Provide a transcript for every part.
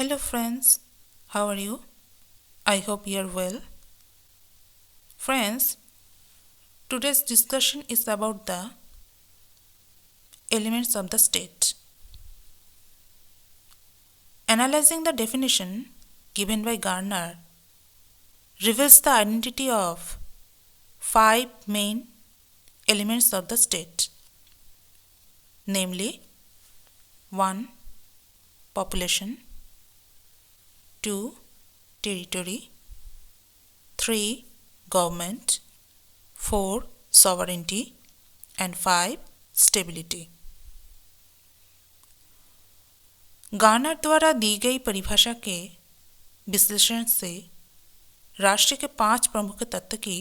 Hello friends, how are you? I hope you are well. Friends, today's discussion is about the elements of the state. Analyzing the definition given by Garner reveals the identity of five main elements of the state, namely 1. Population, 2. Territory, 3. Government, 4. Sovereignty, and 5. Stability. Garner द्वारा दी गई परिभाषा के विश्लेषण से राष्ट्र के 5 प्रमुख तत्व की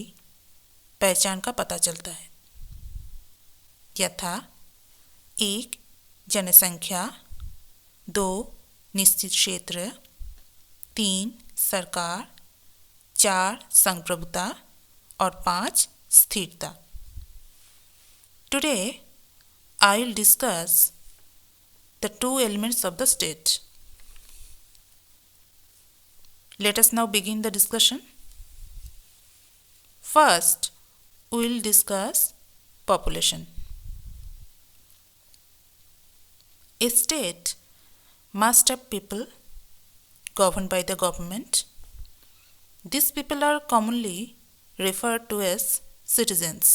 पहचान का पता चलता है, यथा 1. जनसंख्या, 2. निश्चित क्षेत्र, 3. सरकार, 4. संप्रभुता और 5. स्थिरता. Today, I will discuss the 2 elements of the state. Let us now begin the discussion. First, we will discuss population. A state must have people governed by the government. These people are commonly referred to as citizens.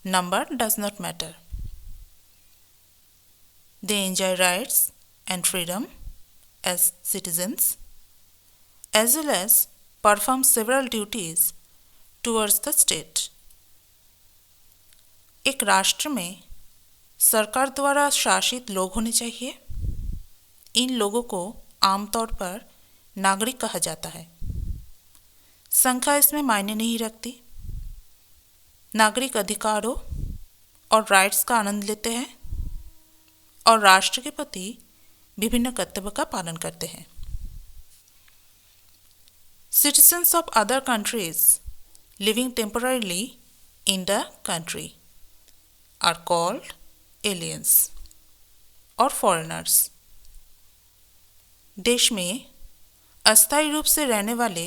Number does not matter. They enjoy rights and freedom as citizens, as well as perform several duties towards the state. एक राष्ट्र में सरकार द्वारा शासित लोग होने चाहिए. इन लोगों को आमतौर पर नागरिक कहा जाता है. संख्या इसमें मायने नहीं रखती. नागरिक अधिकारों और राइट्स का आनंद लेते हैं और राष्ट्र के प्रति विभिन्न कर्तव्य का पालन करते हैं. Citizens of other countries living temporarily in the country are called aliens or foreigners. देश में अस्थायी रूप से रहने वाले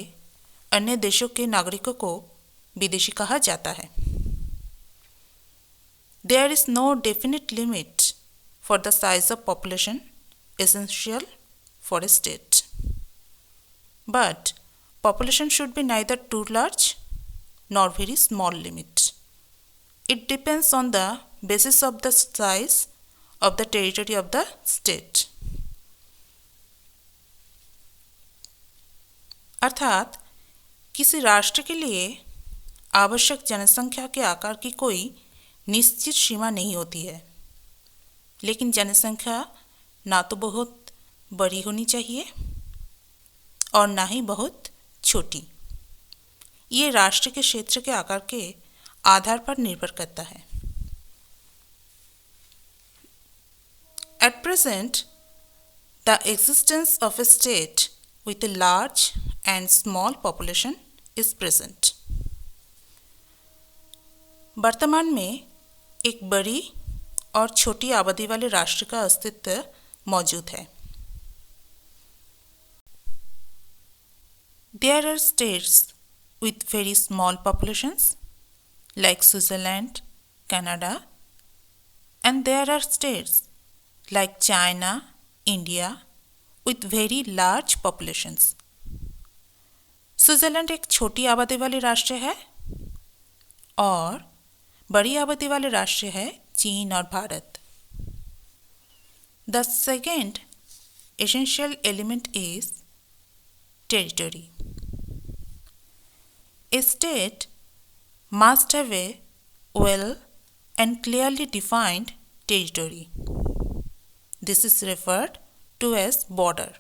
अन्य देशों के नागरिकों को विदेशी कहा जाता है. There is no definite limit for the size of population essential for a state. But population should be neither too large nor very small limit. It depends on the basis of the size of the territory of the state. अर्थात किसी राष्ट्र के लिए आवश्यक जनसंख्या के आकार की कोई निश्चित सीमा नहीं होती है, लेकिन जनसंख्या ना तो बहुत बड़ी होनी चाहिए और ना ही बहुत छोटी. ये राष्ट्र के क्षेत्र के आकार के आधार पर निर्भर करता है. At present, the existence of a state with a large and small population is present. वर्तमान में एक बड़ी और छोटी आबादी वाले राष्ट्र का अस्तित्व मौजूद है. There are states with very small populations like Switzerland, Canada, and there are states like China, India with very large populations. Switzerland एक छोटी आबादी वाले राष्ट्र है और बड़ी आबादी वाले राष्ट्र है चीन और Bharat. The second essential element is territory. A state must have a well and clearly defined territory. This is referred to as border,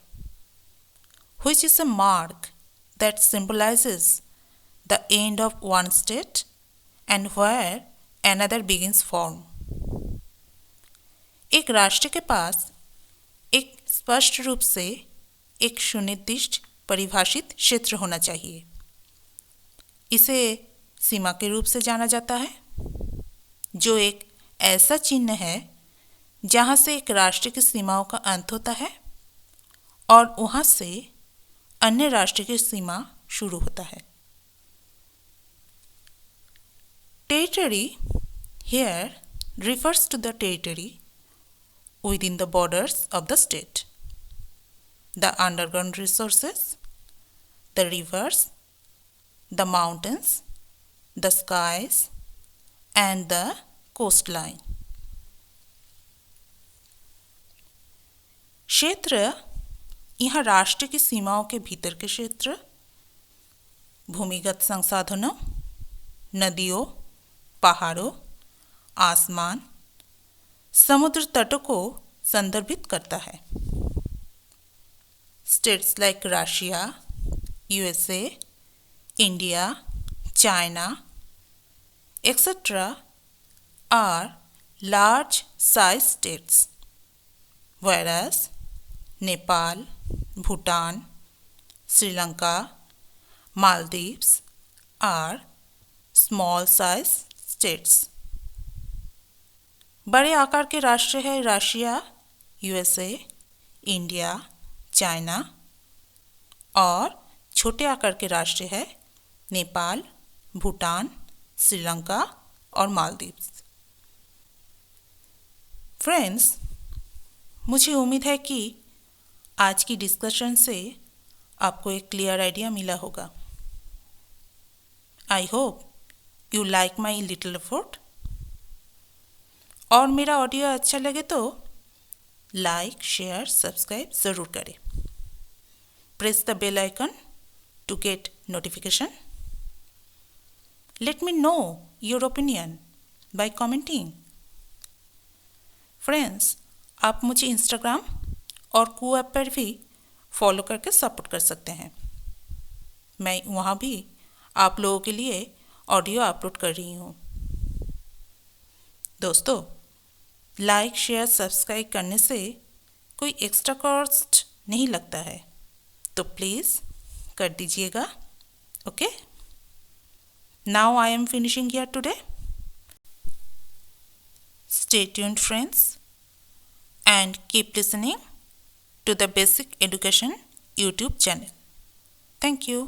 which is a mark that symbolizes the end of one state and where another begins form. एक राष्ट्र के पास एक स्पष्ट रूप से एक सुनिर्दिष्ट परिभाषित क्षेत्र होना चाहिए. इसे सीमा के रूप से जाना जाता है, जो एक ऐसा चिन्ह है जहाँ से एक राष्ट्र की सीमाओं का अंत होता है और वहाँ से अन्य राष्ट्र की सीमा शुरू होता है। Territory here refers to the territory within the borders of the state. The underground resources, the rivers, the mountains, the skies, and the coastline. क्षेत्र यहाँ राष्ट्र की सीमाओं के भीतर के क्षेत्र, भूमिगत संसाधनों, नदियों, पहाड़ों, आसमान, समुद्र तटों को संदर्भित करता है। States like Russia, USA, India, China, etc. are large size states, whereas Nepal, Bhutan, Sri Lanka, Maldives are small size states. बड़े आकार के राष्ट्र है रशिया, यूएसए, इंडिया, चाइना, और छोटे आकार के राष्ट्र है नेपाल, भूटान, श्रीलंका और मालदीव्स। फ्रेंड्स, मुझे उम्मीद है कि आज की डिस्कशन से आपको एक क्लियर आइडिया मिला होगा। I hope you like my little effort. और मेरा ऑडियो अच्छा लगे तो लाइक, शेयर, सब्सक्राइब ज़रूर करें। Press the bell icon to get notification. Let me know your opinion by commenting. Friends, आप मुझे इंस्टाग्राम और कू ऐप पर भी फॉलो करके सपोर्ट कर सकते हैं। मैं वहाँ भी आप लोगों के लिए ऑडियो अपलोड कर रही हूँ। दोस्तों, लाइक, शेयर, सब्सक्राइब करने से कोई एक्स्ट्रा कॉस्ट नहीं लगता है, तो प्लीज़ कर दीजिएगा। Okay, now I am finishing here today. Stay tuned friends and keep listening to the Basic Education YouTube channel. Thank you.